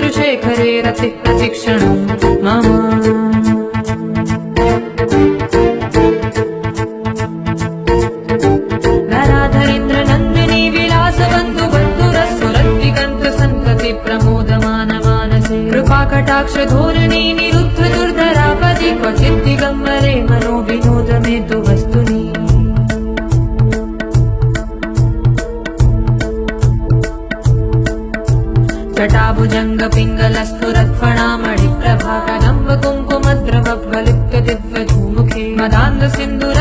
शत्रुशेखरे रति प्रशिक्षणं मम धराधरेन्द्र नन्दिनी विलासबन्धु बन्धुरस्फुरद्विकन्त सन्तति प्रमोदमान मानसे कृपाकटाक्ष धोरणी निरुद्ध दुर्धरापति क्वचित् दिगम्बरे मनो विनोद मे तु वस्तुनि जटाभुजंग पिंगलस्फुरत्फणामणि प्रभा कदम्ब कुङ्कुमद्रव प्रलिप्त दिव्य धूमुखे मदान्ध सिन्दूर